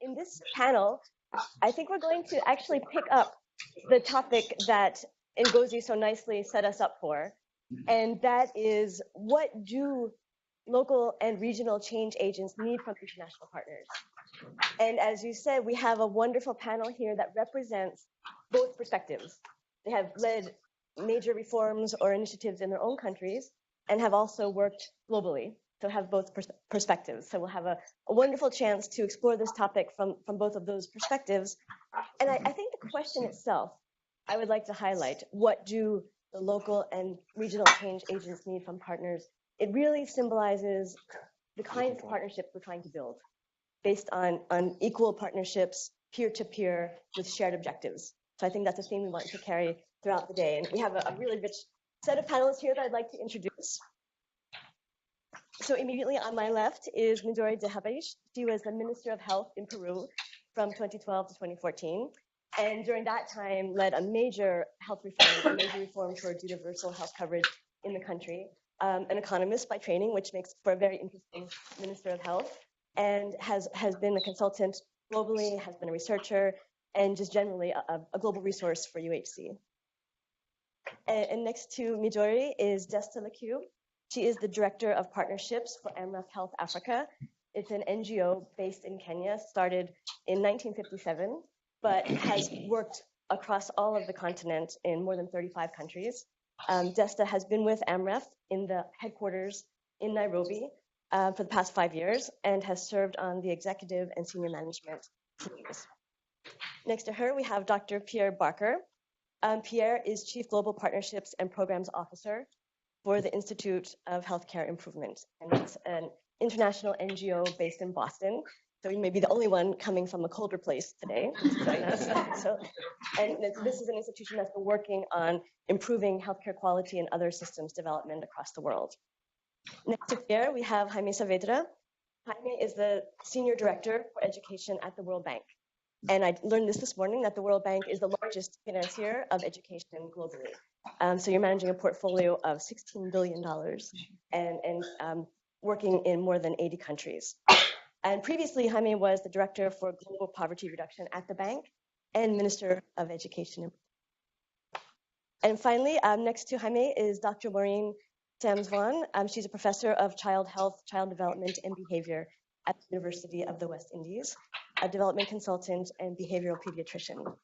in this panel, I think we're going to actually pick up the topic that Ngozi so nicely set us up for, and that is, what do local and regional change agents need from international partners? And as you said, we have a wonderful panel here that represents both perspectives. They have led major reforms or initiatives in their own countries and have also worked globally, so have both perspectives. So we'll have a wonderful chance to explore this topic from both of those perspectives. And I think the question itself, I would like to highlight, what do the local and regional change agents need from partners? It really symbolizes the kinds of partnerships we're trying to build, based on equal partnerships, peer-to-peer, with shared objectives. So I think that's a theme we want to carry throughout the day. And we have a really rich set of panelists here that I'd like to introduce. So immediately on my left is Midori de Habich. She was the Minister of Health in Peru from 2012 to 2014. And during that time, led a major health reform, a major reform towards universal health coverage in the country. An economist by training, which makes for a very interesting Minister of Health, and has been a consultant globally, has been a researcher, and just generally a global resource for UHC. And next to Midori is Desta Lakew. She is the Director of Partnerships for Amref Health Africa. It's an NGO based in Kenya, started in 1957, but has worked across all of the continent in more than 35 countries. Desta has been with Amref in the headquarters in Nairobi for the past 5 years and has served on the executive and senior management teams. Next to her, we have Dr. Pierre Barker. Pierre is Chief Global Partnerships and Programs Officer for the Institute of Healthcare Improvement. And it's an international NGO based in Boston. So you may be the only one coming from a colder place today to join us. And this is an institution that's been working on improving healthcare quality and other systems development across the world. Next to Pierre, we have Jaime Saavedra. Jaime is the Senior Director for Education at the World Bank. And I learned this morning, that the World Bank is the largest financier of education globally. So you're managing a portfolio of $16 billion and working in more than 80 countries. And previously, Jaime was the Director for Global Poverty Reduction at the bank and Minister of Education. And finally, next to Jaime is Dr. Maureen Samms-Vaughan. She's a professor of child health, child development, and behavior at the University of the West Indies, a development consultant and behavioral pediatrician.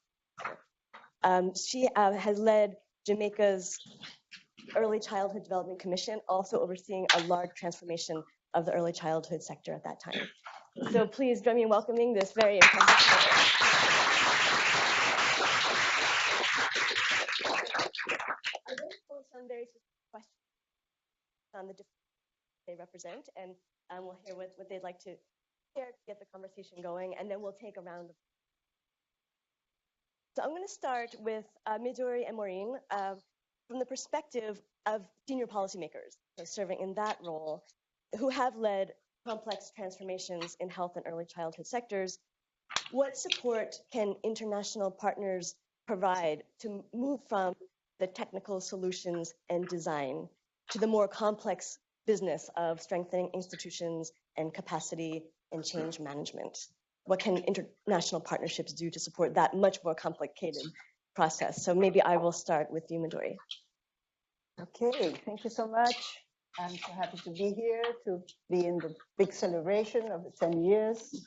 She has led Jamaica's Early Childhood Development Commission, also overseeing a large transformation of the early childhood sector at that time. So please join me in welcoming this very impressive panel. I'm going to pose some very specific questions on the different they represent, and we'll hear what they'd like to share to get the conversation going, and then we'll take a round of. So I'm going to start with Midori and Maureen from the perspective of senior policymakers, so serving in that role, who have led complex transformations in health and early childhood sectors. What support can international partners provide to move from the technical solutions and design to the more complex business of strengthening institutions and capacity and change management? What can international partnerships do to support that much more complicated process? So maybe I will start with you, Midori. Okay, thank you so much. I'm so happy to be here, to be in the big celebration of the 10 years.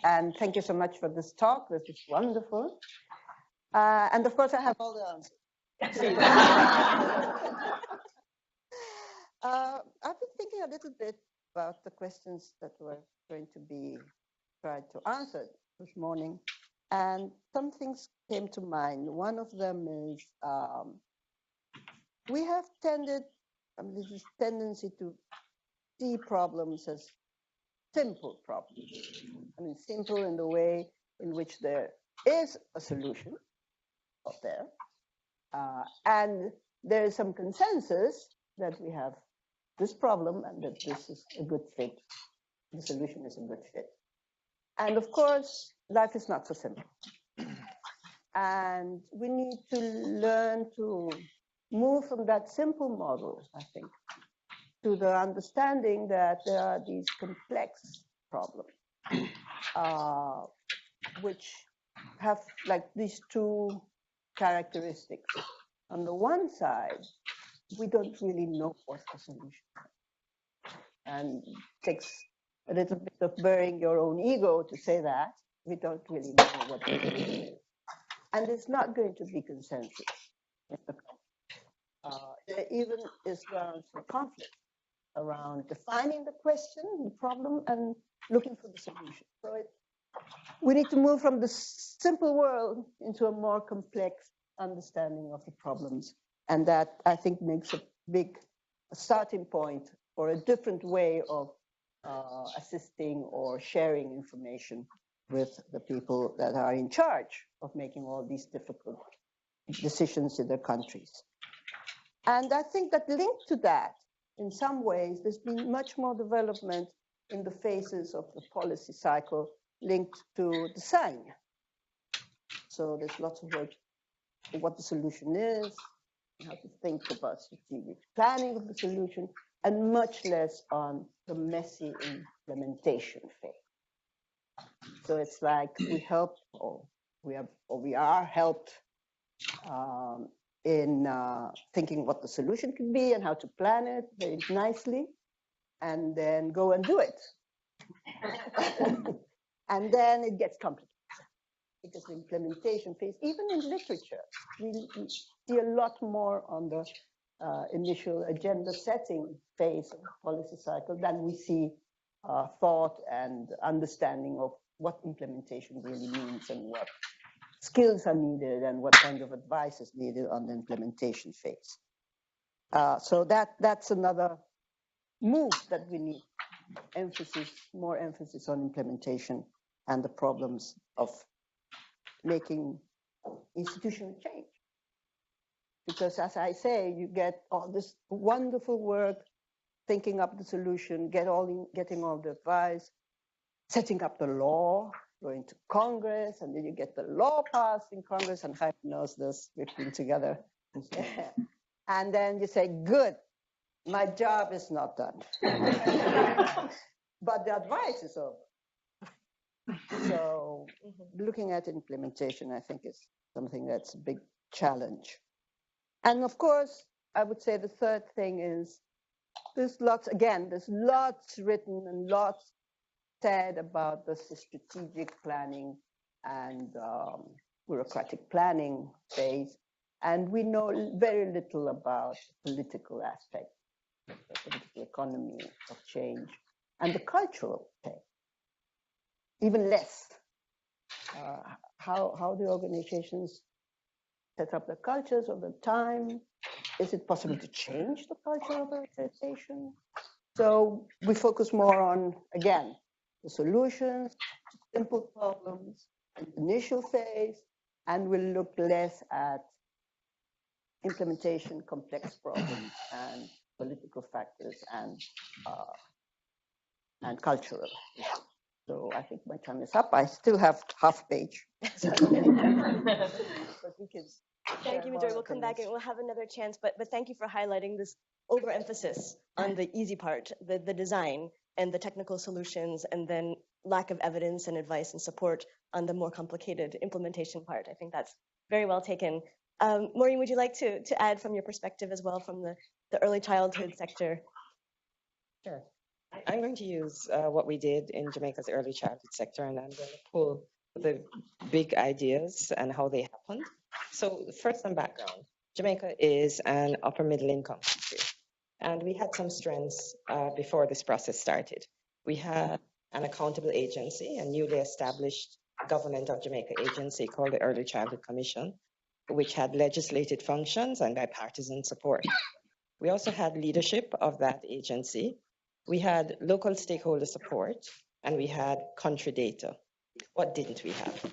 And thank you so much for this talk. This is wonderful. And of course, I have all the answers. I've been thinking a little bit about the questions that were going to be tried to answer this morning. And some things came to mind. One of them is we have tended, there's this tendency to see problems as simple problems. Simple in the way in which there is a solution out there. And there is some consensus that we have this problem and that this is a good fit. The solution is a good fit. And of course, life is not so simple. And we need to learn to move from that simple model, I think, to the understanding that there are these complex problems. which have like these two characteristics. On the one side, we don't really know what's the solution. And it takes a little bit of burying your own ego to say that. We don't really know what the solution is. And it's not going to be consensus. There even is grounds for conflict around defining the question, the problem, and looking for the solution. So we need to move from the simple world into a more complex understanding of the problems. And that, I think, makes a big starting point for a different way of assisting or sharing information with the people that are in charge of making all these difficult decisions in their countries. And I think that linked to that, in some ways, there's been much more development in the phases of the policy cycle linked to design. So there's lots of work on what the solution is, how to think about strategic planning of the solution, and much less on the messy implementation phase. So it's like we help, or we are helped in thinking what the solution could be and how to plan it very nicely, and then go and do it. And then it gets complicated because the implementation phase, even in literature, we see a lot more on the initial agenda setting phase of the policy cycle than we see thought and understanding of what implementation really means and what skills are needed and what kind of advice is needed on the implementation phase. So that's another move that we need. More emphasis on implementation and the problems of making institutional change. Because as I say, you get all this wonderful work, thinking up the solution, getting all the advice, setting up the law, going to Congress, and then you get the law passed in Congress, and Jaime knows this, we've been together. And then you say, good, my job is not done. But the advice is over. So looking at implementation, I think, is something that's a big challenge. And of course, I would say the third thing is there's lots written and lots said about the strategic planning and bureaucratic planning phase. And we know very little about the political aspect, the political economy of change, and the cultural thing. Even less. How the organizations set up their cultures over time. Is it possible to change the culture of the organization? So we focus more on, again, the solutions, simple problems, initial phase, and we'll look less at implementation, complex problems, and political factors, and cultural. So I think my time is up. I still have half page. But we can. Thank you, Midori. We'll come back and we'll have another chance. But thank you for highlighting this overemphasis on the easy part, the design and the technical solutions, and then lack of evidence and advice and support on the more complicated implementation part. I think that's very well taken. Maureen, would you like to add from your perspective as well from the early childhood sector? Sure. I'm going to use what we did in Jamaica's early childhood sector, and I'm going to pull the big ideas and how they happened. So first, some background. Jamaica is an upper middle income country, and we had some strengths before this process started. We had an accountable agency, a newly established government of Jamaica agency called the Early Childhood Commission, which had legislated functions and bipartisan support. We also had leadership of that agency. We had local stakeholder support, and we had country data. What didn't we have?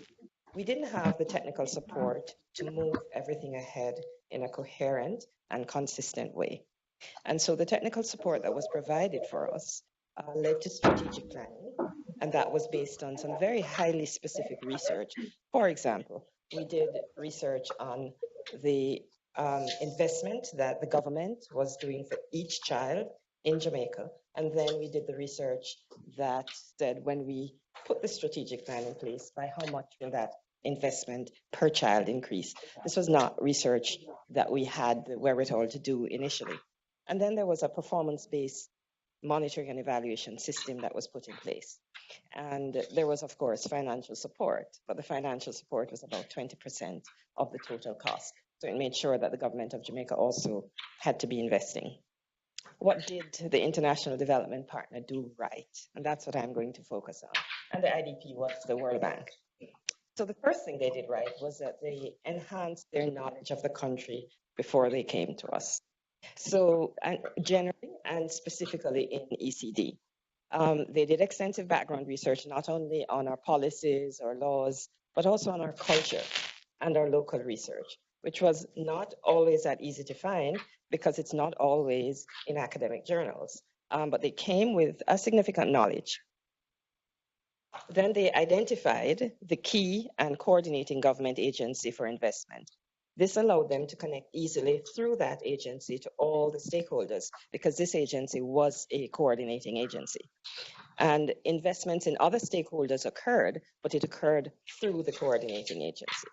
We didn't have the technical support to move everything ahead in a coherent and consistent way. And so the technical support that was provided for us led to strategic planning, and that was based on some very highly specific research. For example, we did research on the investment that the government was doing for each child in Jamaica. And then we did the research that said when we put the strategic plan in place, by how much will that investment per child increase? This was not research that we had the wherewithal to do initially. And then there was a performance-based monitoring and evaluation system that was put in place. And there was, of course, financial support, but the financial support was about 20% of the total cost. So it made sure that the government of Jamaica also had to be investing. What did the international development partner do right? And that's what I'm going to focus on. And the IDP was the World Bank. So the first thing they did right was that they enhanced their knowledge of the country before they came to us. So generally and specifically in ECD, they did extensive background research, not only on our policies or laws, but also on our culture and our local research, which was not always that easy to find because it's not always in academic journals. But they came with a significant knowledge. Then they identified the key and coordinating government agency for investment. This allowed them to connect easily through that agency to all the stakeholders because this agency was a coordinating agency. And investments in other stakeholders occurred, but it occurred through the coordinating agency.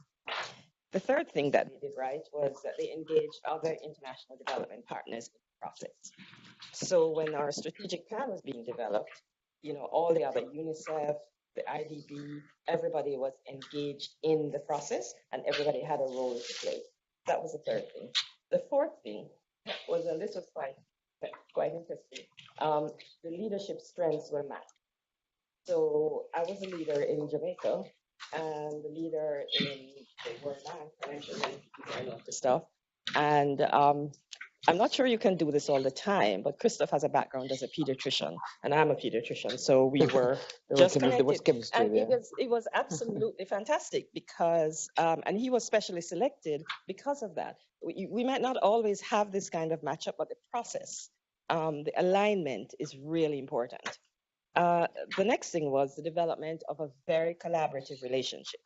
The third thing that they did right was that they engaged other international development partners in the process. So when our strategic plan was being developed, all the other UNICEF, the IDB, everybody was engaged in the process and everybody had a role to play. That was the third thing. The fourth thing was, and this was quite interesting, the leadership strengths were matched. So I was a leader in Jamaica and the leader in the World Bank, and all the stuff. And I'm not sure you can do this all the time, but Christoph has a background as a pediatrician, and I'm a pediatrician, so we were just connected. There was chemistry, and it was absolutely fantastic because, and he was specially selected because of that. We might not always have this kind of matchup, but the process, the alignment is really important. The next thing was the development of a very collaborative relationship.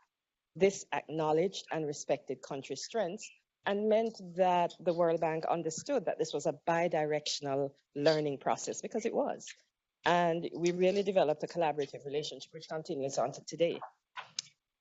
This acknowledged and respected country strengths and meant that the World Bank understood that this was a bi-directional learning process, because it was. And we really developed a collaborative relationship, which continues on to today.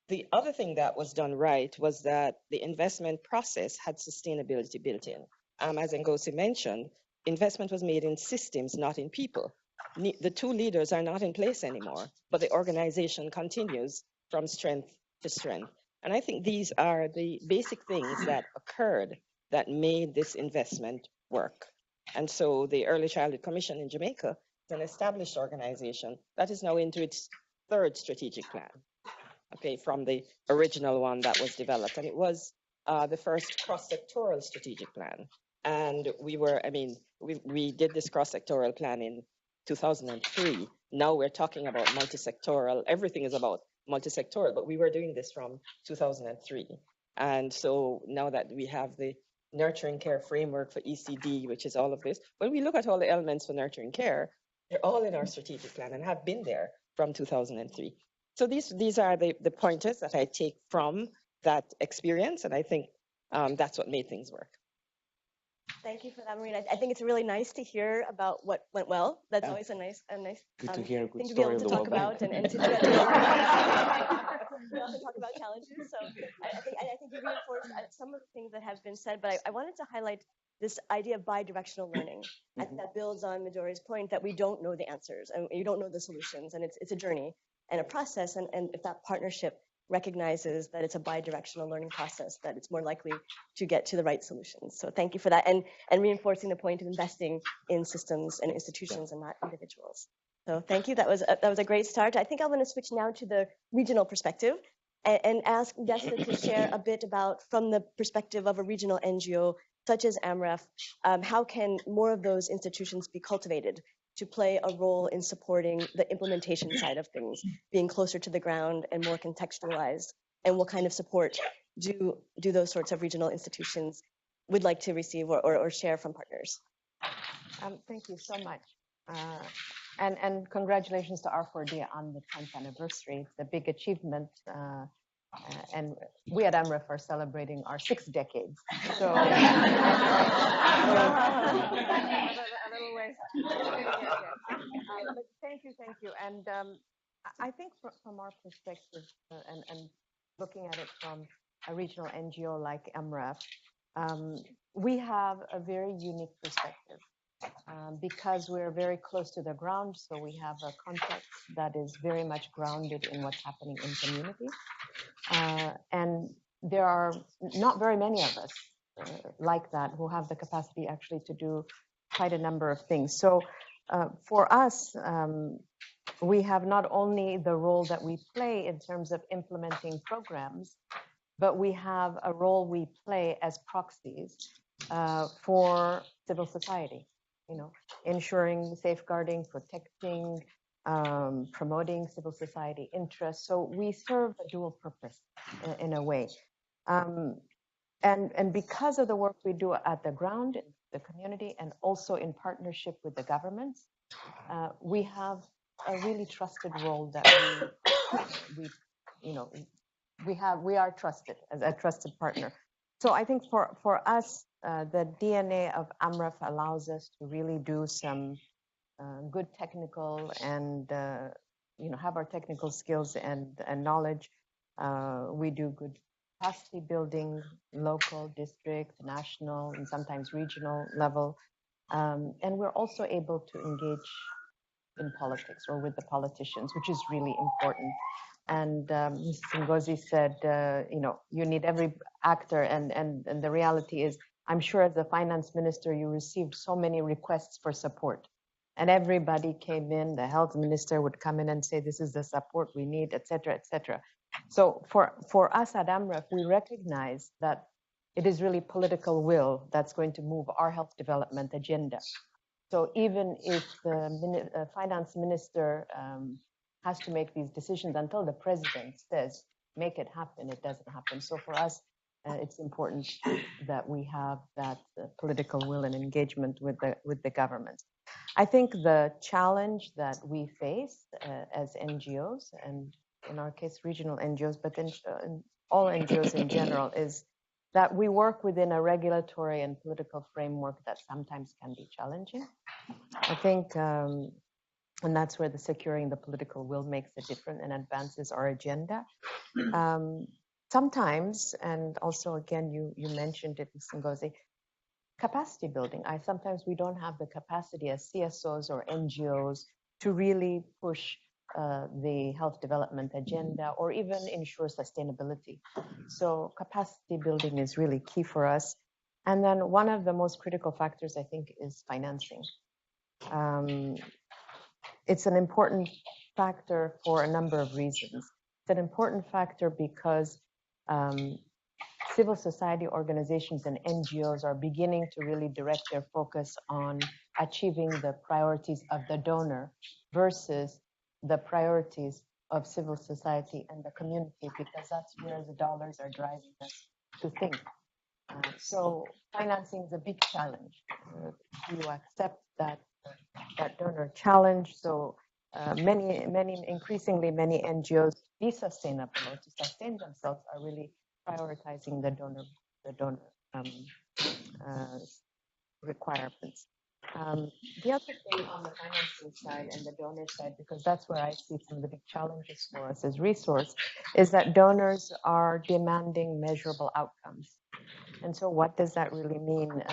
The other thing that was done right was that the investment process had sustainability built in. As Ngozi mentioned, investment was made in systems, not in people. The two leaders are not in place anymore, but the organization continues from strength to strength. And I think these are the basic things that occurred that made this investment work. And so the Early Childhood Commission in Jamaica is an established organization that is now into its third strategic plan, okay, from the original one that was developed. And it was the first cross-sectoral strategic plan. And we did this cross-sectoral plan in 2003. Now we're talking about multi-sectoral. Everything is about multi-sectoral, but we were doing this from 2003. And so now that we have the nurturing care framework for ECD, which is all of this, when we look at all the elements for nurturing care, they're all in our strategic plan and have been there from 2003. So these are the pointers that I take from that experience, and I think that's what made things work. Thank you for that, Maureen. I think it's really nice to hear about what went well. That's always a nice good to hear a good thing to be able to talk about and to talk about challenges. So I think you reinforced some of the things that have been said, but I wanted to highlight this idea of bi-directional learning. I think that builds on Midori's point that we don't know the answers and you don't know the solutions, and it's a journey and a process, and if that partnership recognizes that it's a bi-directional learning process, that it's more likely to get to the right solutions. So thank you for that, and reinforcing the point of investing in systems and institutions and not individuals. So thank you. That was a great start. I think I'm going to switch now to the regional perspective and ask Desta to share a bit about, from the perspective of a regional NGO such as Amref, how can more of those institutions be cultivated to play a role in supporting the implementation side of things, being closer to the ground and more contextualized, and what kind of support do those sorts of regional institutions would like to receive or share from partners? Thank you so much. And congratulations to R4D on the 10th anniversary. It's a big achievement. And we at Amref are celebrating our 6 decades. So a little ways. But thank you. And I think from our perspective, and looking at it from a regional NGO like Amref, we have a very unique perspective because we're very close to the ground. So we have a context that is very much grounded in what's happening in community. And there are not very many of us like that who have the capacity actually to do quite a number of things. So for us, we have not only the role that we play in terms of implementing programs, but we have a role we play as proxies for civil society, ensuring, safeguarding, protecting, promoting civil society interests. So we serve a dual purpose in a way. And because of the work we do at the ground, in the community, and also in partnership with the governments, we have a really trusted role that we are trusted as a trusted partner. So I think for us, the DNA of Amref allows us to really do some good technical and have our technical skills and knowledge. We do good capacity building, local, district, national, and sometimes regional level. And we're also able to engage in politics or with the politicians, which is really important. And Mrs. Ngozi said, you need every actor. And the reality is, I'm sure as the finance minister, you received so many requests for support. And everybody came in, the health minister would come in and say, this is the support we need, et cetera, et cetera. So for us at Amref, we recognize that it is really political will that's going to move our health development agenda. So even if the finance minister has to make these decisions, until the president says, make it happen, it doesn't happen. So for us, it's important that we have that political will and engagement with the government. I think the challenge that we face as NGOs, and in our case, regional NGOs, but in all NGOs in general, is that we work within a regulatory and political framework that sometimes can be challenging. I think, and that's where the securing the political will makes a difference and advances our agenda. Sometimes, and also again, you mentioned it, Ms. Ngozi, capacity building. Sometimes we don't have the capacity as CSOs or NGOs to really push the health development agenda or even ensure sustainability. So capacity building is really key for us. And then one of the most critical factors, I think, is financing. It's an important factor for a number of reasons. It's an important factor because civil society organizations and NGOs are beginning to really direct their focus on achieving the priorities of the donor versus the priorities of civil society and the community, because that's where the dollars are driving us to think. So financing is a big challenge. Do you accept that donor challenge? So increasingly many NGOs to be sustainable or to sustain themselves are really prioritizing the donor requirements. The other thing on the financing side and the donor side, because that's where I see some of the big challenges for us as resource, is that donors are demanding measurable outcomes. And so what does that really mean?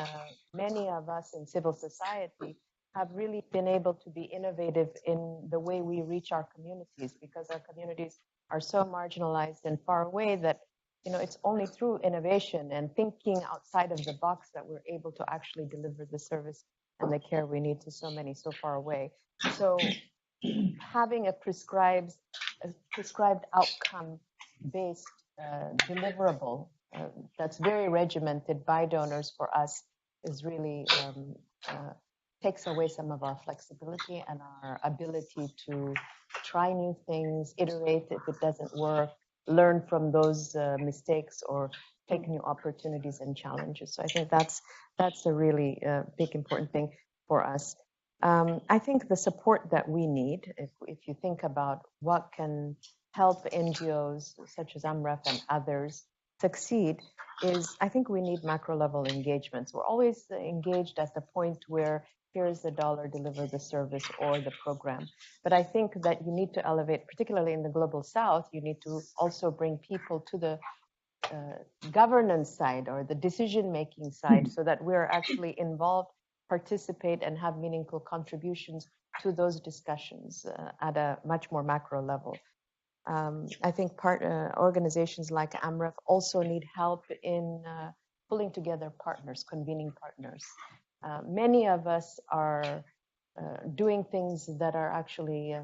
Many of us in civil society have really been able to be innovative in the way we reach our communities, because our communities are so marginalized and far away that it's only through innovation and thinking outside of the box that we're able to actually deliver the service and the care we need to so many so far away. So having a prescribed outcome-based deliverable that's very regimented by donors for us is really takes away some of our flexibility and our ability to try new things, iterate if it doesn't work, learn from those mistakes, or take new opportunities and challenges. So I think that's a really big important thing for us. I think the support that we need, if you think about what can help NGOs such as Amref and others succeed, is I think we need macro level engagements. We're always engaged at the point where here's the dollar, deliver the service or the program. But I think that you need to elevate, particularly in the global south, you need to also bring people to the governance side or the decision-making side so that we're actually involved, participate, and have meaningful contributions to those discussions at a much more macro level. I think organizations like Amref also need help in pulling together partners, convening partners. Many of us are doing things that are actually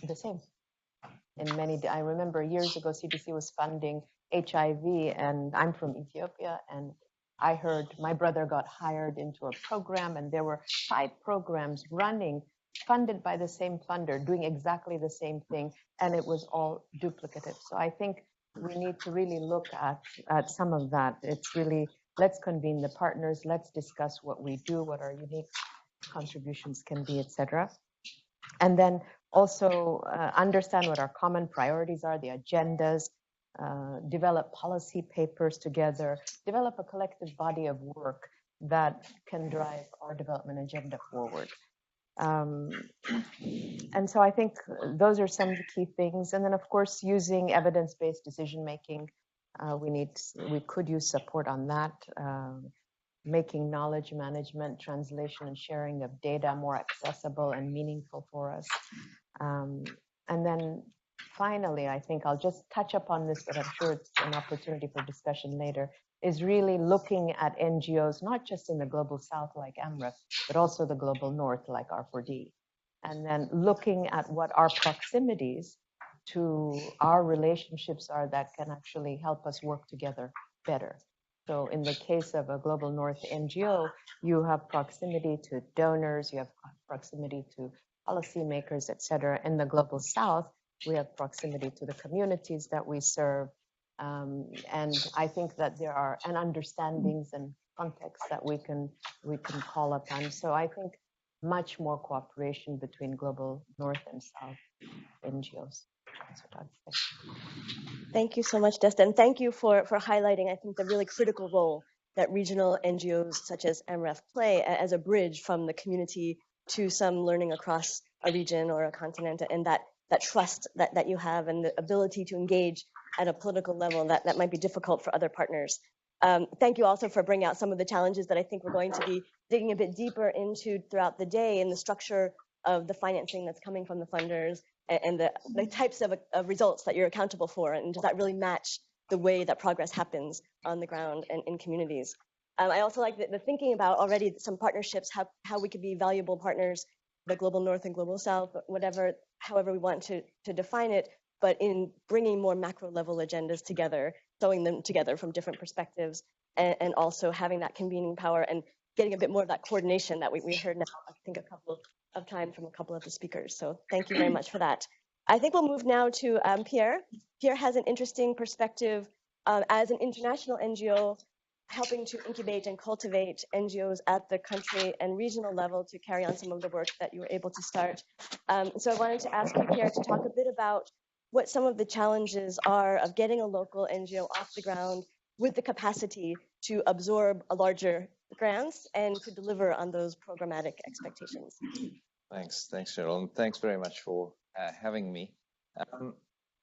the same. I remember years ago, CDC was funding HIV, and I'm from Ethiopia, and I heard my brother got hired into a program, and there were 5 programs running, funded by the same funder, doing exactly the same thing, and it was all duplicative. So I think we need to really look at some of that. It's really, let's convene the partners, let's discuss what we do, what our unique contributions can be, etc. And then also understand what our common priorities are, the agendas, develop policy papers together, develop a collective body of work that can drive our development agenda forward. And so I think those are some of the key things. And then, of course, using evidence-based decision-making, we could use support on that, making knowledge management, translation, and sharing of data more accessible and meaningful for us. And then finally, I think I'll just touch upon this, but I'm sure it's an opportunity for discussion later, is really looking at NGOs, not just in the global south like Amref, but also the global north like R4D. And then looking at what our proximities to our relationships are that can actually help us work together better. So in the case of a global north NGO, you have proximity to donors, you have proximity to policymakers, et cetera. In the global south, we have proximity to the communities that we serve. And I think that there are understandings and contexts that we can call upon. So I think much more cooperation between global north and south NGOs. That's what I'd say. Thank you so much, Desta, and thank you for highlighting, I think, the really critical role that regional NGOs such as Amref play as a bridge from the community to some learning across a region or a continent, and that trust that you have and the ability to engage at a political level that might be difficult for other partners. Thank you also for bringing out some of the challenges that I think we're going to be digging a bit deeper into throughout the day in the structure of the financing that's coming from the funders and the types of results that you're accountable for, and does that really match the way that progress happens on the ground and in communities. I also like the thinking about already some partnerships, how we could be valuable partners, the global north and global south, however we want to define it, but in bringing more macro level agendas together, throwing them together from different perspectives, and also having that convening power and getting a bit more of that coordination that we heard now, I think, a couple of times from a couple of the speakers. So thank you very much for that. I think we'll move now to Pierre. Pierre has an interesting perspective as an international NGO, helping to incubate and cultivate NGOs at the country and regional level to carry on some of the work that you were able to start. So I wanted to ask you, Pierre, to talk a bit about what some of the challenges are of getting a local NGO off the ground with the capacity to absorb a larger grants and to deliver on those programmatic expectations. Thanks, Cheryl, and thanks very much for having me.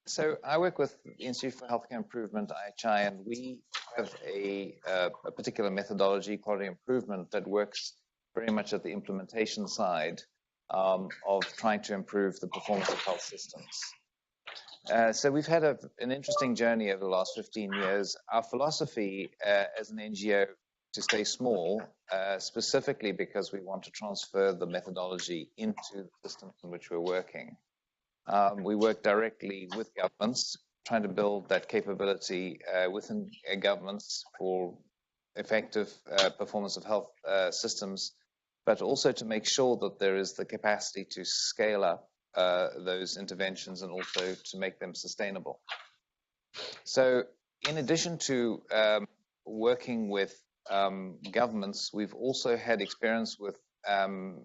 So I work with the Institute for Healthcare Improvement, IHI, and we have a particular methodology, quality improvement, that works very much at the implementation side of trying to improve the performance of health systems. So we've had an interesting journey over the last 15 years. Our philosophy as an NGO to stay small, specifically because we want to transfer the methodology into the systems in which we're working. We work directly with governments, trying to build that capability within governments for effective performance of health systems, but also to make sure that there is the capacity to scale up those interventions and also to make them sustainable. So in addition to working with governments, we've also had experience with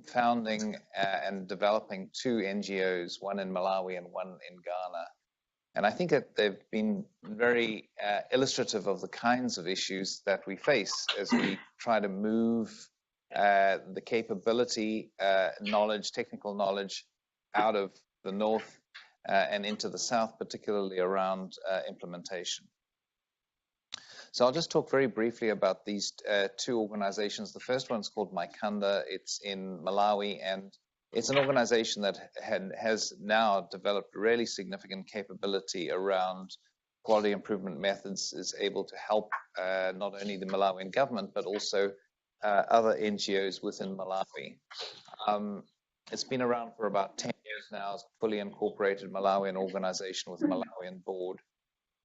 founding and developing 2 NGOs, one in Malawi and one in Ghana. And I think that they've been very illustrative of the kinds of issues that we face as we try to move the capability, knowledge, technical knowledge out of the north and into the south, particularly around implementation. So I'll just talk very briefly about these two organizations. The first one's called Maikanda. It's in Malawi, and it's an organization that has now developed really significant capability around quality improvement methods, is able to help not only the Malawian government, but also other NGOs within Malawi. It's been around for about 10 years now. It's a fully incorporated Malawian organization with a Malawian board.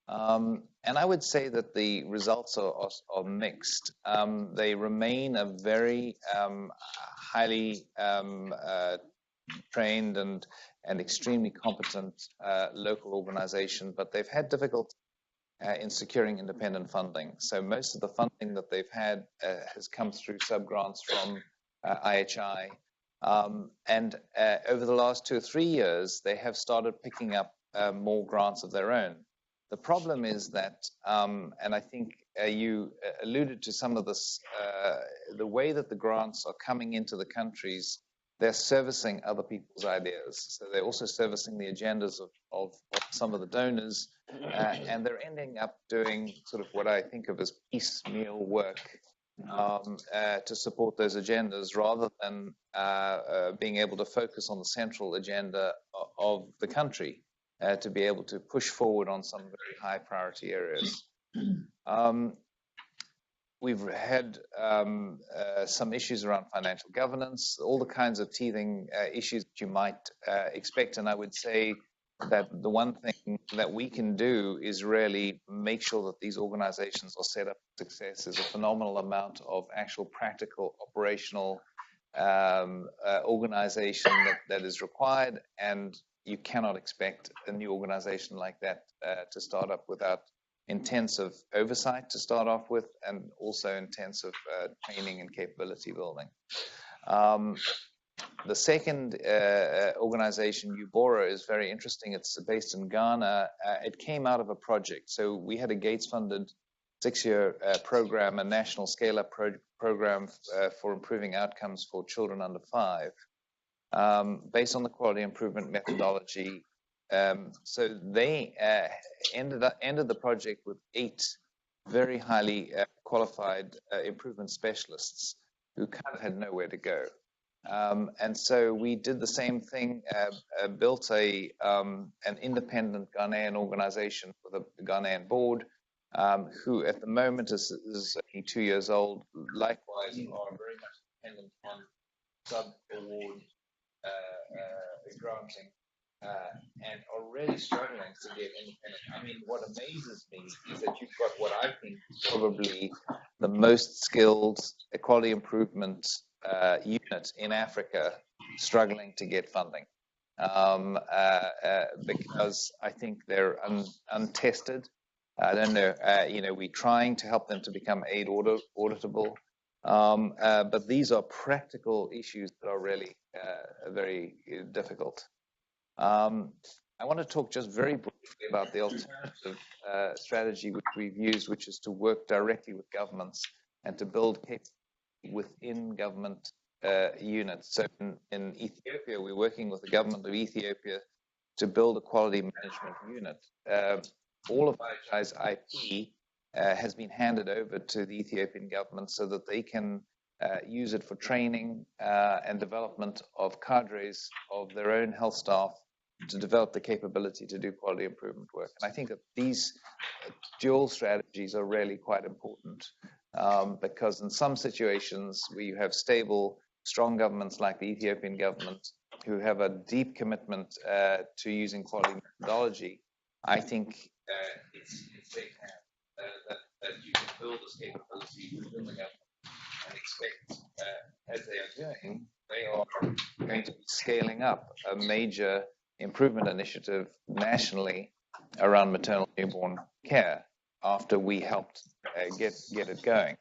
And I would say that the results are mixed. They remain a very highly trained and extremely competent local organization, but they've had difficulty in securing independent funding. So most of the funding that they've had has come through sub-grants from IHI. And over the last 2 or 3 years, they have started picking up more grants of their own. The problem is that, and I think you alluded to some of this, the way that the grants are coming into the countries, they're servicing other people's ideas. So they're also servicing the agendas of some of the donors, and they're ending up doing sort of what I think of as piecemeal work to support those agendas, rather than being able to focus on the central agenda of the country. To be able to push forward on some very high priority areas. We've had some issues around financial governance, all the kinds of teething issues that you might expect. And I would say that the one thing that we can do is really make sure that these organizations are set up for success. There's a phenomenal amount of actual practical operational organization that is required, and you cannot expect a new organization like that to start up without intensive oversight to start off with, and also intensive training and capability building. The second organization, Ubora, is very interesting. It's based in Ghana. It came out of a project. So we had a Gates-funded 6-year program, a national scale-up program for improving outcomes for children under 5. Based on the quality improvement methodology. So they ended the project with 8 very highly qualified improvement specialists who kind of had nowhere to go. And so we did the same thing, built an independent Ghanaian organization with a Ghanaian board, who at the moment is only 2 years old, likewise are very much dependent on sub-award granting, and are really struggling to get independent. I mean, what amazes me is that you've got what I think is probably the most skilled quality improvement unit in Africa struggling to get funding, because I think they're untested. I don't know, we're trying to help them to become aid auditable. But these are practical issues that are really very difficult. I want to talk just very briefly about the alternative strategy which we've used, which is to work directly with governments and to build capacity within government units. So in Ethiopia, we're working with the government of Ethiopia to build a quality management unit. All of IHI's IP has been handed over to the Ethiopian government so that they can use it for training and development of cadres of their own health staff to develop the capability to do quality improvement work. And I think that these dual strategies are really quite important, because in some situations where you have stable, strong governments like the Ethiopian government who have a deep commitment to using quality methodology, I think it's safe that you can build this capability within the government and expect, as they are doing, they are going to be scaling up a major improvement initiative nationally around maternal newborn care after we helped get it going.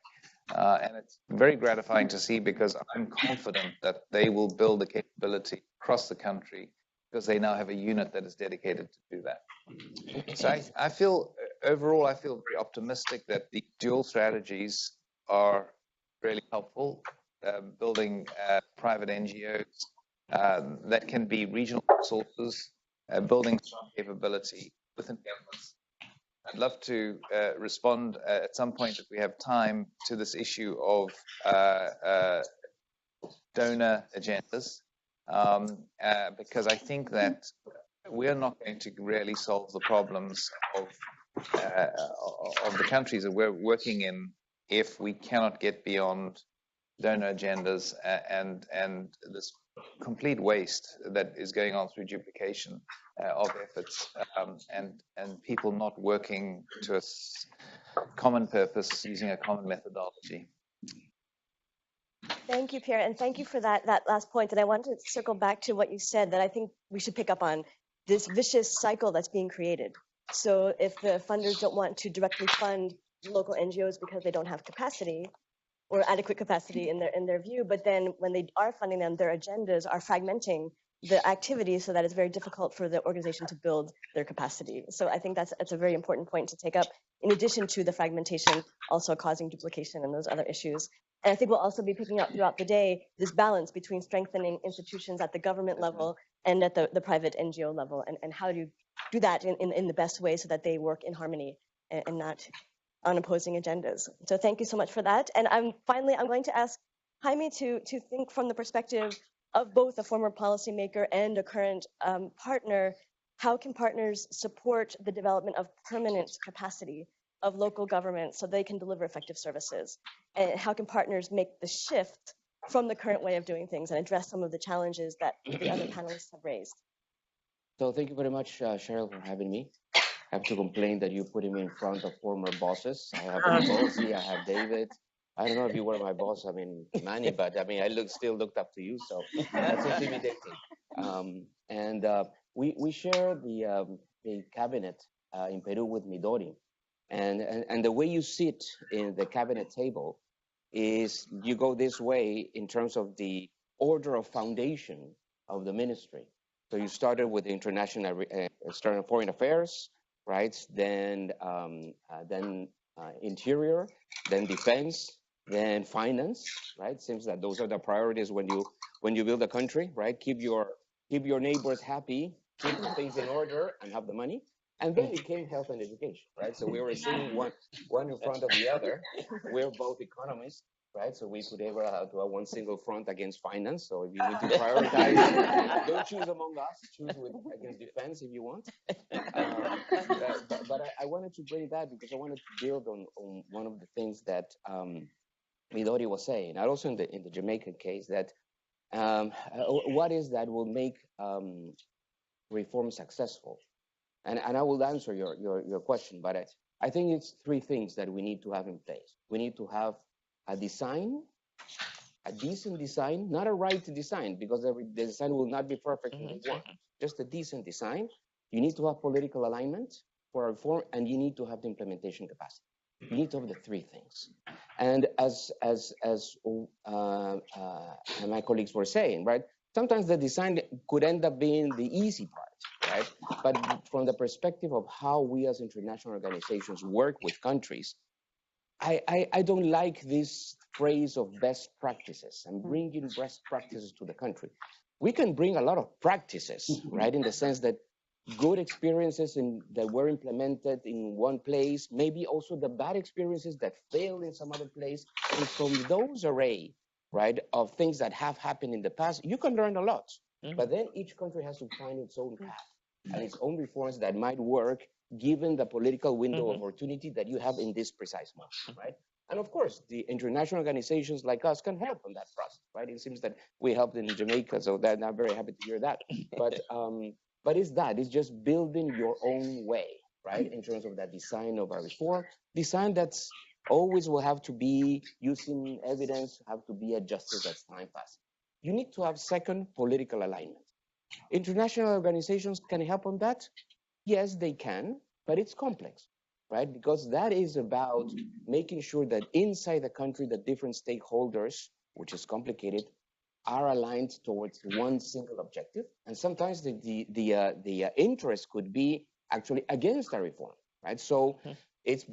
And it's very gratifying to see, because I'm confident that they will build the capability across the country, because they now have a unit that is dedicated to do that. So I feel, overall, I feel very optimistic that the dual strategies are really helpful. building private NGOs that can be regional sources, building strong capability within governments. I'd love to respond at some point if we have time to this issue of donor agendas, because I think that we're not going to really solve the problems of the countries that we're working in if we cannot get beyond donor agendas and this complete waste that is going on through duplication of efforts, and people not working to a common purpose using a common methodology. Thank you, Pierre, and thank you for that last point. And I want to circle back to what you said that I think we should pick up on, this vicious cycle that's being created. So if the funders don't want to directly fund local NGOs because they don't have capacity or adequate capacity in their view, but then when they are funding them, their agendas are fragmenting the activity so that it's very difficult for the organization to build their capacity. So I think that's a very important point to take up, in addition to the fragmentation also causing duplication and those other issues. And I think we'll also be picking up throughout the day this balance between strengthening institutions at the government level and at the private NGO level, and how to do that in the best way so that they work in harmony and not on opposing agendas. So thank you so much for that. And I'm going to ask Jaime to think from the perspective of both a former policymaker and a current partner. How can partners support the development of permanent capacity of local governments so they can deliver effective services? And how can partners make the shift from the current way of doing things and address some of the challenges that the other panelists have raised? So thank you very much, Cheryl, for having me. I have to complain that you put me in front of former bosses. I have Rosie, I have David. I don't know if you were my boss, Manny, but I still looked up to you, so that's intimidating. We share the cabinet in Peru with Midori. And the way you sit in the cabinet table is you go this way in terms of the order of foundation of the ministry. So you started with international external foreign affairs, right? Then interior, then defense, then finance, right? Seems that those are the priorities when you build a country, right? Keep your neighbors happy, keep things in order, and have the money. And then it came health and education, right? So we were sitting one in front of the other. We're both economists, right? So we could ever have to have one single front against finance. So if you need to prioritize, don't choose among us. Choose against defense if you want. But I wanted to bring that because I wanted to build on one of the things that Midori was saying, and also in the Jamaican case, that what is that will make reform successful? And I will answer your question, but I think it's three things that we need to have in place. We need to have a design, a decent design, not a right to design, because the design will not be perfect in day one. Just a decent design. You need to have political alignment for reform, and you need to have the implementation capacity. You need to have the three things. And as my colleagues were saying, right? Sometimes the design could end up being the easy part, right? But from the perspective of how we as international organizations work with countries, I don't like this phrase of best practices and bringing best practices to the country. We can bring a lot of practices, right? In the sense that good experiences that were implemented in one place, maybe also the bad experiences that failed in some other place. And from those array, right, of things that have happened in the past, you can learn a lot. But then each country has to find its own path and its own reforms that might work given the political window of opportunity that you have in this precise moment, right? And of course, the international organizations like us can help on that process, right? It seems that we helped in Jamaica, so that I'm very happy to hear that. But it's just building your own way, right? In terms of that design of a reform, design that's always will have to be using evidence, have to be adjusted as time passes. You need to have second political alignment. International organizations can help on that. Yes, they can, but it's complex, right? Because that is about making sure that inside the country, the different stakeholders, which is complicated, are aligned towards one single objective. And sometimes the interest could be actually against a reform, right? So it's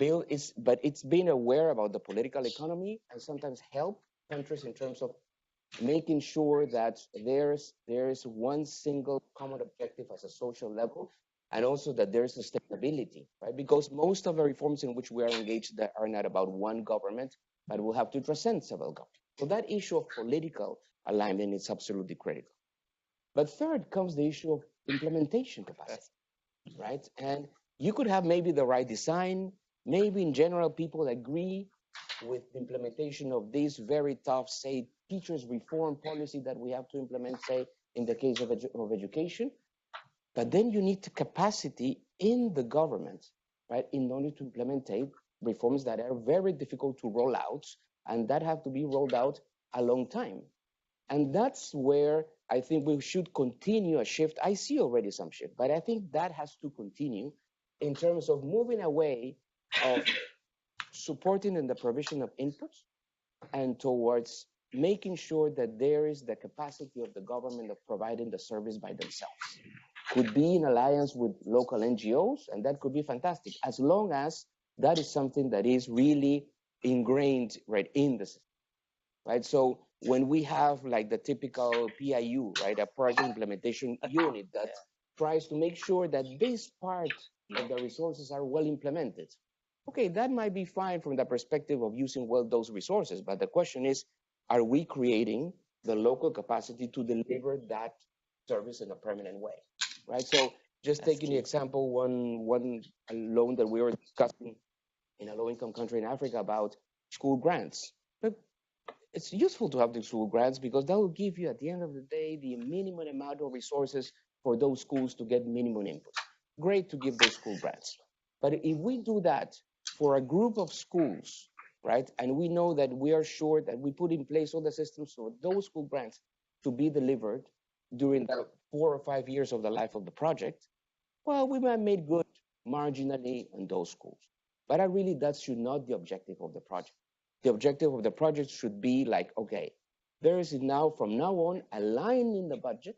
being aware about the political economy and sometimes help countries in terms of making sure that there's one single common objective as a social level, and also that there's sustainability, right? Because most of the reforms in which we are engaged that are not about one government, but will have to transcend several governments. So that issue of political alignment is absolutely critical. But third comes the issue of implementation capacity, right? And you could have maybe the right design, maybe in general people agree with the implementation of this very tough, say, teachers reform policy that we have to implement, say, in the case of education. But then you need the capacity in the government, right, in order to implement reforms that are very difficult to roll out and that have to be rolled out a long time. And that's where I think we should continue a shift. I see already some shift, but I think that has to continue in terms of moving away of supporting in the provision of inputs and towards making sure that there is the capacity of the government of providing the service by themselves. Could be in alliance with local NGOs, and that could be fantastic, as long as that is something that is really ingrained right in the system, right? So when we have like the typical PIU, right, a project implementation unit that tries to make sure that this part of the resources are well implemented. Okay, that might be fine from the perspective of using well those resources, but the question is, are we creating the local capacity to deliver that service in a permanent way, right? So just taking the example, one loan that we were discussing in a low-income country in Africa about school grants. Look, it's useful to have the school grants because that will give you, at the end of the day, the minimum amount of resources for those schools to get minimum input. Great to give those school grants. But if we do that for a group of schools, right, and we know that we are sure that we put in place all the systems for those school grants to be delivered during the 4 or 5 years of the life of the project, well, we might make good marginally in those schools. But really, that should not be the objective of the project. The objective of the project should be like, okay, there is now, from now on, a line in the budget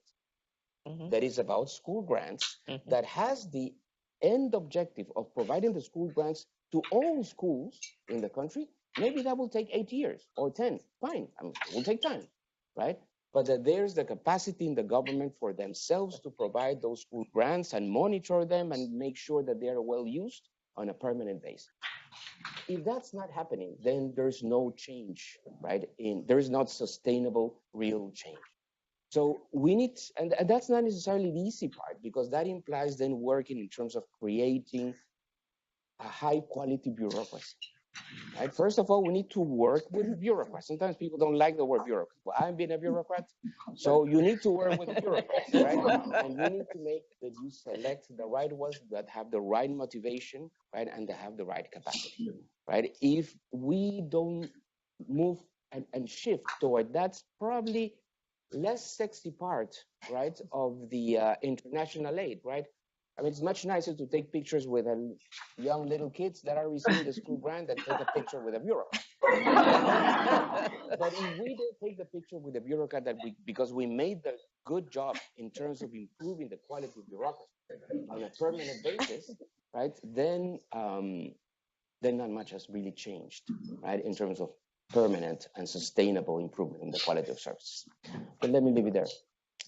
that is about school grants that has the end objective of providing the school grants to all schools in the country. Maybe that will take 8 years or 10, fine, I mean, it will take time, right? But that there's the capacity in the government for themselves to provide those school grants and monitor them and make sure that they are well used on a permanent basis. If that's not happening, then there's no change, right? There's not sustainable, real change. So we need, and that's not necessarily the easy part, because that implies then working in terms of creating a high quality bureaucracy, right? First of all, we need to work with bureaucrats. Sometimes people don't like the word bureaucrat. Well, I've been a bureaucrat, so you need to work with bureaucrats, right? And you need to make that you select the right ones that have the right motivation, right? And that have the right capacity, right? If we don't move and shift toward that's probably less sexy part, right, of the international aid, right? I mean, it's much nicer to take pictures with young little kids that are receiving the school grant than take a picture with a bureaucrat. But if we don't take the picture with the bureaucrat because we made the good job in terms of improving the quality of bureaucracy on a permanent basis, right, then not much has really changed, right, in terms of permanent and sustainable improvement in the quality of services. But let me leave it there.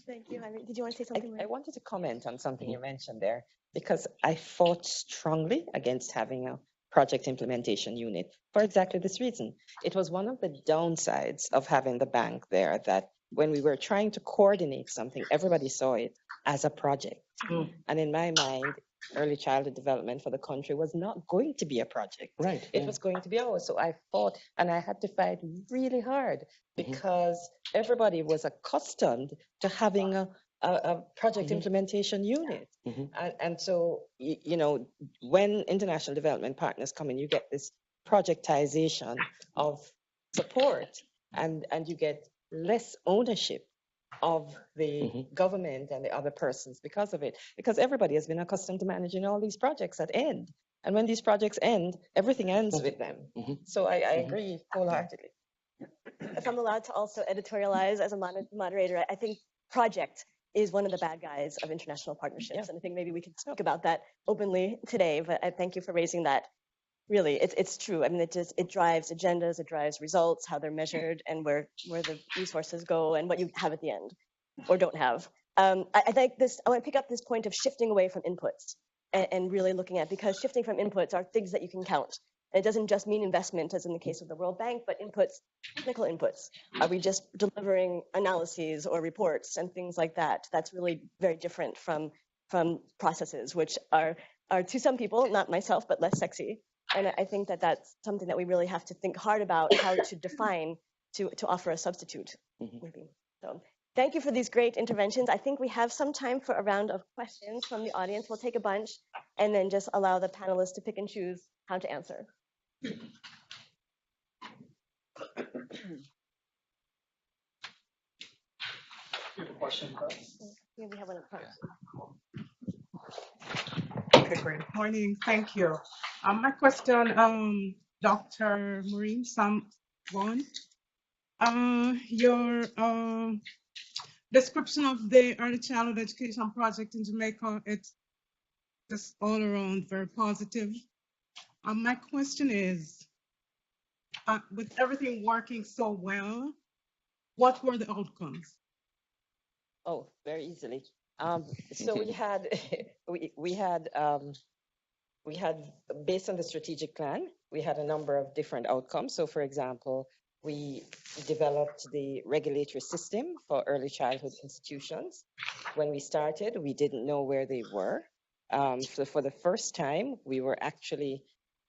Thank you, Jaime. Did you want to say something? I wanted to comment on something you mentioned there, because I fought strongly against having a project implementation unit for exactly this reason. It was one of the downsides of having the bank there, that when we were trying to coordinate something, everybody saw it as a project. And in my mind, early childhood development for the country was not going to be a project. Right. It was going to be ours. So I fought, and I had to fight really hard because everybody was accustomed to having a project implementation unit. And so, you know, when international development partners come in, you get this projectization of support, and you get less ownership of the government and the other persons because of it, because everybody has been accustomed to managing all these projects that end. And when these projects end, everything ends with them. So I agree wholeheartedly. If I'm allowed to also editorialize as a moderator, I think project is one of the bad guys of international partnerships. And I think maybe we could speak about that openly today, but I thank you for raising that. Really, it's true. I mean, it drives agendas, it drives results, how they're measured, and where the resources go, and what you have at the end, or don't have. I think this. I want to pick up this point of shifting away from inputs and really looking at, because shifting from inputs are things that you can count. And it doesn't just mean investment, as in the case of the World Bank, but inputs, technical inputs. Are we just delivering analyses or reports and things like that? That's really very different from processes, which are to some people, not myself, but less sexy. And I think that that's something that we really have to think hard about how to define to offer a substitute. Maybe. So thank you for these great interventions. I think we have some time for a round of questions from the audience. We'll take a bunch and then just allow the panelists to pick and choose how to answer. Question. Yeah, we have one up front. Okay, great. Morning. Thank you. My question, Dr. Maureen, Samms-Vaughan. Your description of the early childhood education project in Jamaica, it's just all around very positive. My question is, with everything working so well, what were the outcomes? Oh, very easily. So we had we had based on the strategic plan, we had a number of different outcomes. So, for example, we developed the regulatory system for early childhood institutions. When we started, we didn't know where they were. So for the first time, we were actually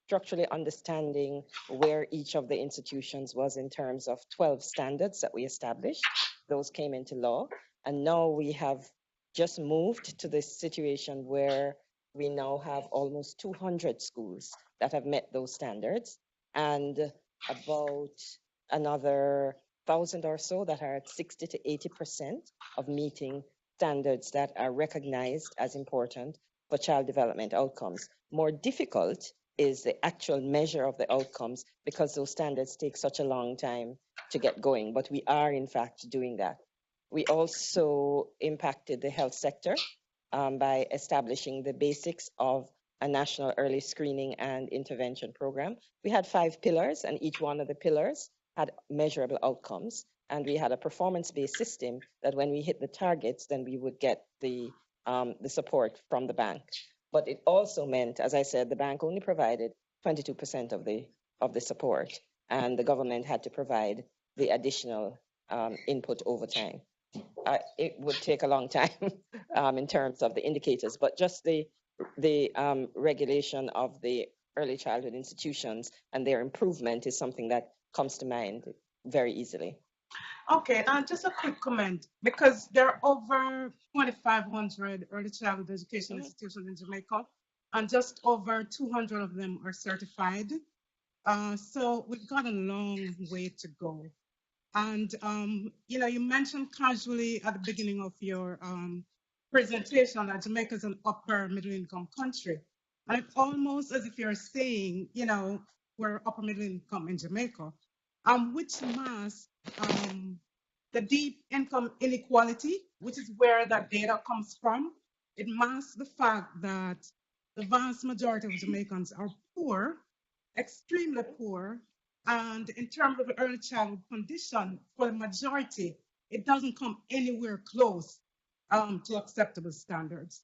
structurally understanding where each of the institutions was in terms of 12 standards that we established. Those came into law. And now we have just moved to this situation where we now have almost 200 schools that have met those standards, and about another 1,000 or so that are at 60 to 80% of meeting standards that are recognized as important for child development outcomes. More difficult is the actual measure of the outcomes, because those standards take such a long time to get going, but we are in fact doing that. We also impacted the health sector by establishing the basics of a national early screening and intervention program. We had 5 pillars, and each one of the pillars had measurable outcomes. And we had a performance-based system that when we hit the targets, then we would get the support from the bank. But it also meant, as I said, the bank only provided 22% of the support, and the government had to provide the additional input over time. It would take a long time in terms of the indicators, but just the regulation of the early childhood institutions and their improvement is something that comes to mind very easily. Okay, just a quick comment, because there are over 2,500 early childhood education institutions in Jamaica, and just over 200 of them are certified. So we've got a long way to go. And, you mentioned casually at the beginning of your presentation that Jamaica is an upper middle income country. And it's almost as if you're saying, we're upper middle income in Jamaica, which masks the deep income inequality, which is where that data comes from. It masks the fact that the vast majority of Jamaicans are poor, extremely poor. And in terms of the early childhood condition, for the majority, it doesn't come anywhere close to acceptable standards.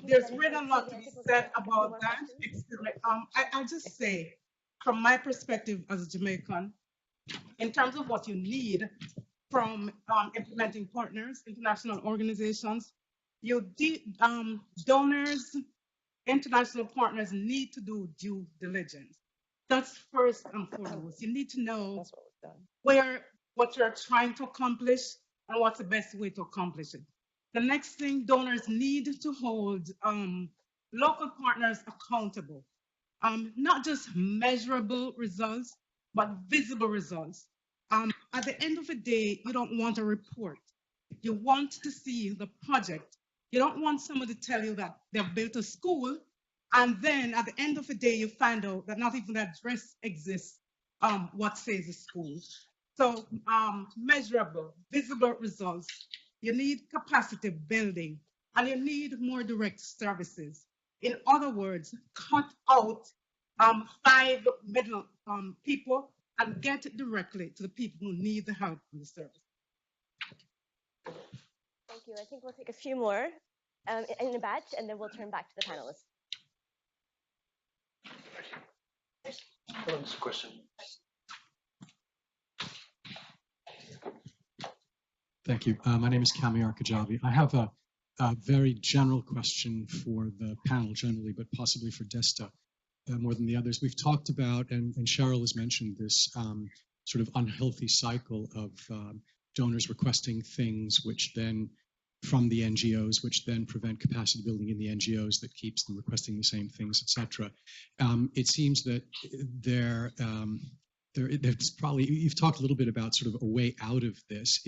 There's really a lot to be said about that. I'll just say, from my perspective as a Jamaican, in terms of what you need from implementing partners, international organizations, donors, international partners need to do due diligence. That's first and foremost. You need to know what you're trying to accomplish and what's the best way to accomplish it. The next thing, donors need to hold local partners accountable. Not just measurable results, but visible results. At the end of the day, you don't want a report. You want to see the project. You don't want someone to tell you that they've built a school, and then at the end of the day, you find out that not even the address exists, what says the school. So measurable, visible results. You need capacity building, and you need more direct services. In other words, cut out 5 middle people and get it directly to the people who need the help and the service. Thank you. I think we'll take a few more in a batch, and then we'll turn back to the panelists. Question. Thank you. My name is Kamiar Kajabi. I have a very general question for the panel generally, but possibly for Desta more than the others. We've talked about, and Cheryl has mentioned this sort of unhealthy cycle of donors requesting things which then from the NGOs, which then prevent capacity building in the NGOs that keeps them requesting the same things, etc. It seems that there's probably, you've talked a little bit about sort of a way out of this.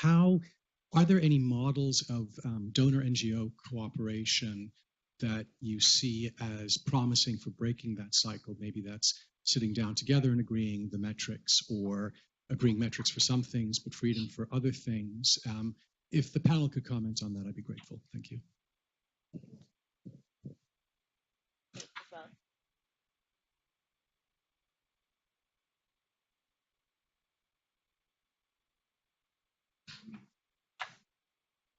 Are there any models of donor NGO cooperation that you see as promising for breaking that cycle? Maybe that's sitting down together and agreeing the metrics, or agreeing metrics for some things, but freedom for other things. If the panel could comment on that, I'd be grateful. Thank you.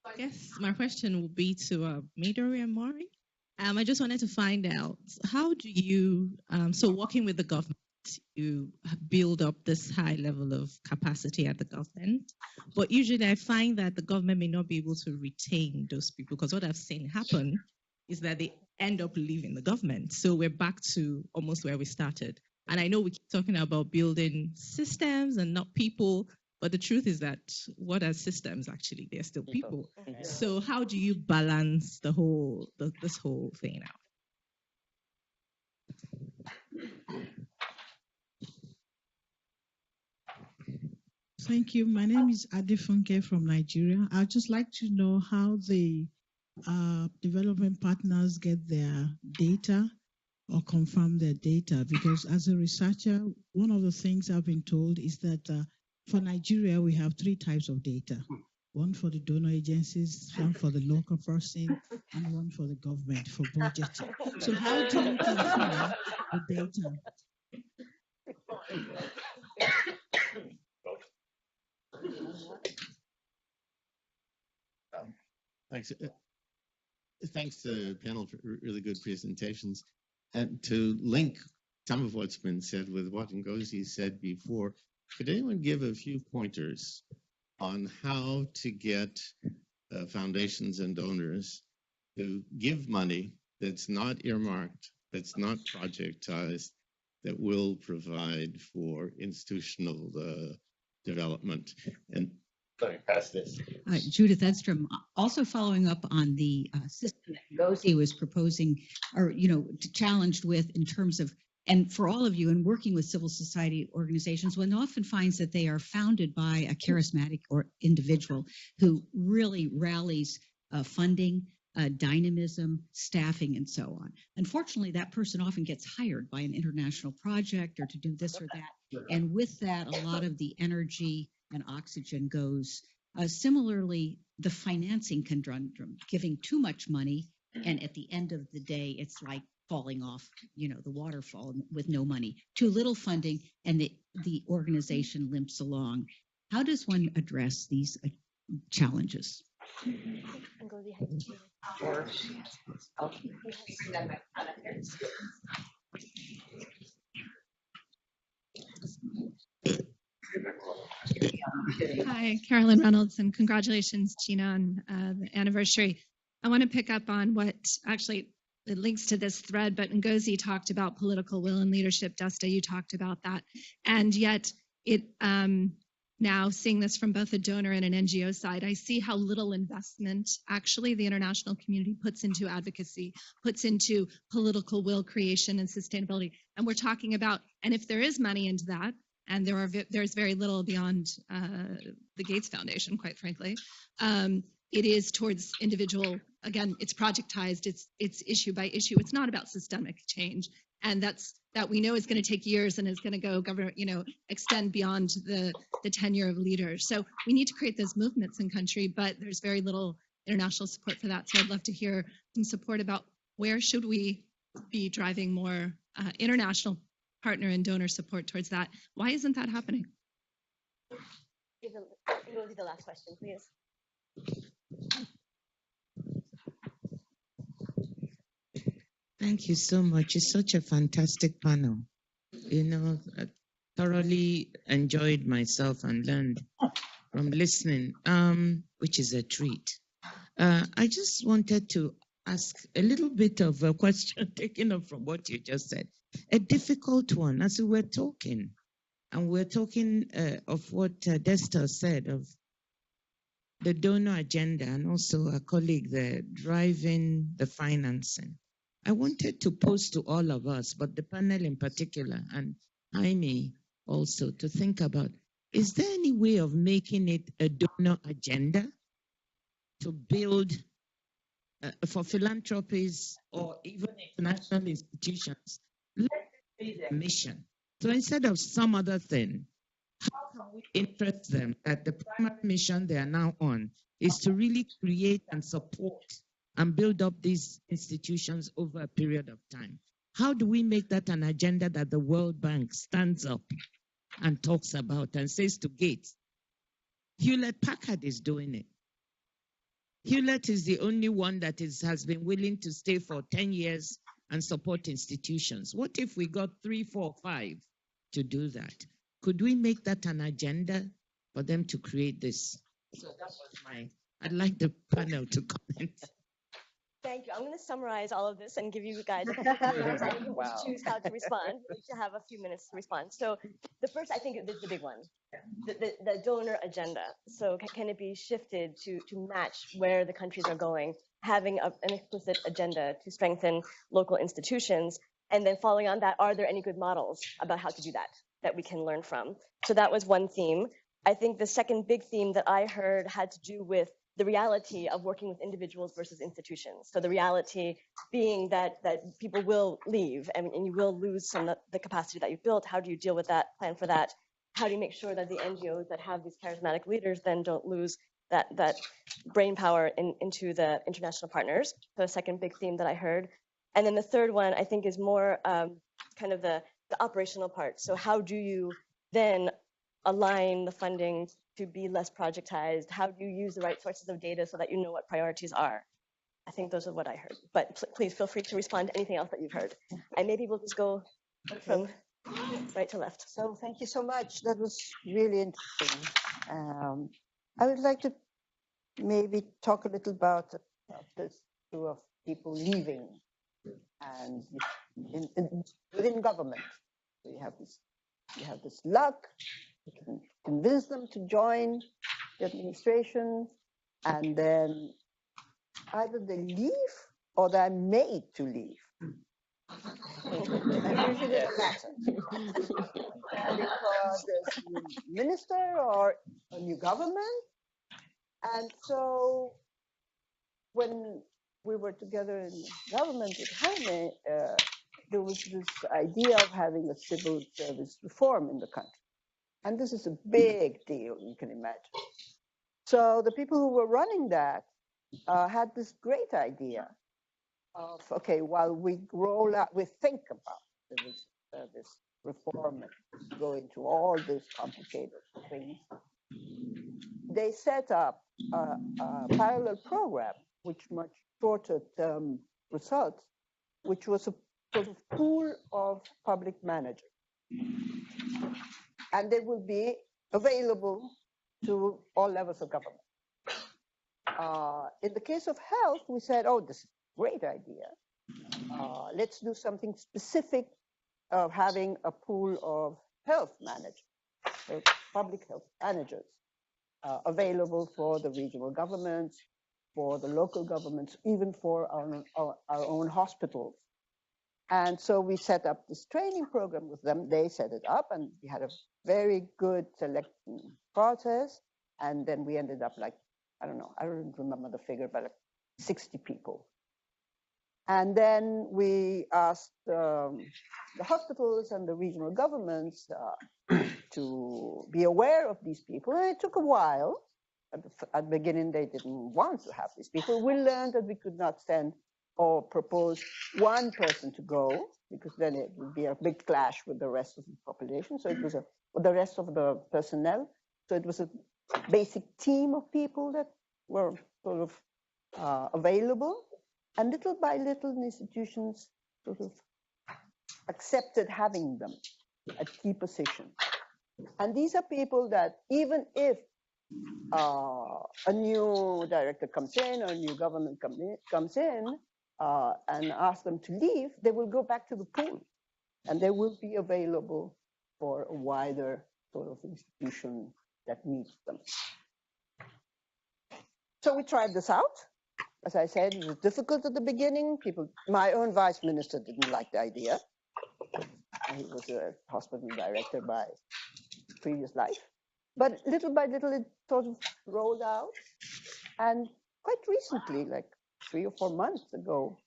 I guess my question would be to Midori and Maureen. I just wanted to find out, how do you, so working with the government, you build up this high level of capacity at the government, but usually I find that the government may not be able to retain those people, because what I've seen happen is that they end up leaving the government. So we're back to almost where we started. And I know we keep talking about building systems and not people, but the truth is that what are systems actually? They're still people. So how do you balance the whole, this whole thing out? Thank you. My name is Adefunke from Nigeria. I'd just like to know how the development partners get their data or confirm their data, because as a researcher, one of the things I've been told is that for Nigeria, we have 3 types of data. One for the donor agencies, one for the local person, and one for the government for budgeting. So how do you confirm the data? Thanks. Thanks to the panel for really good presentations. And to link some of what's been said with what Ngozi said before, could anyone give a few pointers on how to get foundations and donors to give money that's not earmarked, that's not projectized, that will provide for institutional development? And let me pass this. Judith Edstrom, also following up on the system that Ngozi was proposing, or challenged with in terms of, and for all of you in working with civil society organizations, one often finds that they are founded by a charismatic or individual who really rallies funding, dynamism, staffing, and so on. Unfortunately, that person often gets hired by an international project or to do this or that. And with that, a lot of the energy and oxygen goes. Similarly, the financing conundrum, giving too much money, and at the end of the day, it's like falling off, the waterfall with no money. Too little funding, and the organization limps along. How does one address these challenges? Hi, Carolyn Reynolds, and congratulations, Gina, on the anniversary. I want to pick up on what actually it links to this thread, but Ngozi talked about political will and leadership. Desta, you talked about that. And yet it now, seeing this from both a donor and an NGO side, I see how little investment actually the international community puts into advocacy, puts into political will creation and sustainability. And we're talking about, and if there is money into that, and there's very little beyond the Gates Foundation, quite frankly, it is towards individual. Again, it's projectized, it's issue by issue. It's not about systemic change, and that we know is going to take years and is going to go extend beyond the tenure of leaders. So we need to create those movements in country, but there's very little international support for that. So I'd love to hear some support about where should we be driving more international partner and donor support towards that. Why isn't that happening? Ngozi, the last question, please. Thank you so much. It's such a fantastic panel. You know, I thoroughly enjoyed myself and learned from listening, which is a treat. I just wanted to ask a little bit of a question taken up from what you just said. A difficult one, as we were talking, and we're talking of what Desta said of the donor agenda and also a colleague there driving the financing. I wanted to pose to all of us, but the panel in particular, and Jaime also, to think about, is there any way of making it a donor agenda to build for philanthropies or even international institutions? Let them be their mission. So instead of some other thing, how can we interest them that the primary mission they are now on is to really create and support and build up these institutions over a period of time? How do we make that an agenda that the World Bank stands up and talks about and says to Gates? Hewlett-Packard is doing it. Hewlett is the only one that has been willing to stay for 10 years and support institutions. What if we got 3, 4, 5 to do that? Could we make that an agenda for them to create this? So that was I'd like the panel to comment. Thank you. I'm going to summarize all of this and give you guys a couple of minutes, and you can choose how to respond. You each have a few minutes to respond. So the first, I think, this is the big one, the donor agenda. So can it be shifted to match where the countries are going, having an explicit agenda to strengthen local institutions? And then following on that, are there any good models about how to do that we can learn from? So that was one theme. I think the second big theme that I heard had to do with the reality of working with individuals versus institutions. So the reality being that people will leave and you will lose some of the capacity that you've built. How do you deal with that, plan for that? How do you make sure that the NGOs that have these charismatic leaders then don't lose that brain power into the international partners? So a second big theme that I heard. And then the third one, I think, is more kind of the operational part. So how do you then align the funding to be less projectized? How do you use the right sources of data so that you know what priorities are? I think those are what I heard. But please feel free to respond to anything else that you've heard. And maybe we'll just go from right to left. So thank you so much. That was really interesting. I would like to maybe talk a little about this issue of people leaving and within government. So you have this luck. You can convince them to join the administration, and then either they leave or they're made to leave. And usually the latter. Because there's a new minister or a new government. And so when we were together in government with Jaime, there was this idea of having a civil service reform in the country. And this is a big deal, you can imagine. So the people who were running that had this great idea of, okay, while we roll out, we think about this reform and go into all these complicated things. They set up a parallel program, which much shorter term results, which was a sort of pool of public managers. And they will be available to all levels of government. In the case of health, we said, oh, this is a great idea. Let's do something specific of having a pool of health managers, so public health managers, available for the regional governments, for the local governments, even for our own hospitals. And so we set up this training program with them. They set it up, and we had a very good selection process. And then we ended up like, I don't remember the figure, but like 60 people. And then we asked the hospitals and the regional governments to be aware of these people. And it took a while. At the beginning, they didn't want to have these people. We learned that we could not send or propose one person to go, because then it would be a big clash with the rest of the population. So it was with the rest of the personnel. So it was a basic team of people that were sort of available. And little by little, the institutions sort of accepted having them at key positions. And these are people that even if a new director comes in or a new government comes in and asks them to leave, they will go back to the pool and they will be available for a wider sort of institution that needs them. So we tried this out. As I said, it was difficult at the beginning. My own vice minister didn't like the idea. He was a hospital director by previous life. But little by little, it sort of rolled out. And quite recently, like 3 or 4 months ago,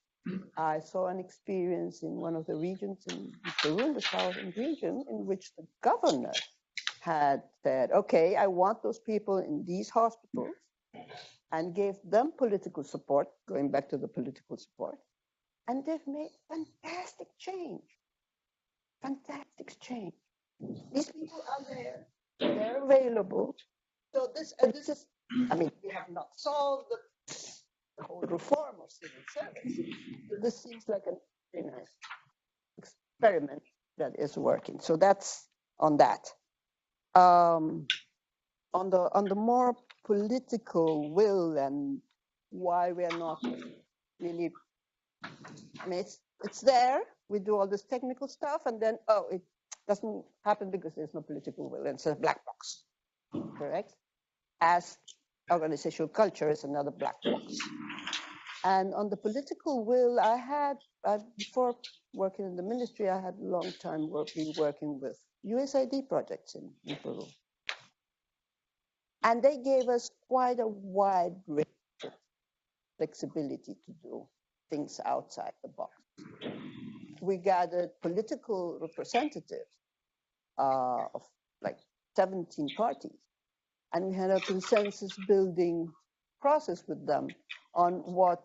I saw an experience in one of the regions in Peru, the southern region, in which the governor had said, okay, I want those people in these hospitals, and gave them political support, going back to the political support. And they've made fantastic change. Fantastic change. These people are there. They're available. So this is, I mean, we have not solved the whole reform of civil service. But this seems like a very nice experiment that is working. So that's on that. On the more political will and why we are not really, I mean, it's there. We do all this technical stuff, and then, oh, it doesn't happen because there's no political will. And it's a black box, correct? As organizational culture is another black box. And on the political will, before working in the ministry, I had a long time working with USAID projects in Peru. And they gave us quite a wide range of flexibility to do things outside the box. We gathered political representatives of like 17 parties, and we had a consensus building process with them on what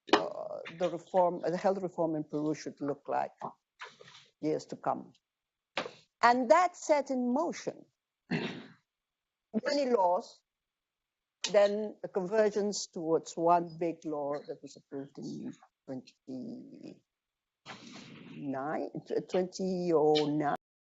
the health reform in Peru should look like years to come. And that set in motion many laws, then a convergence towards one big law that was approved in 2009,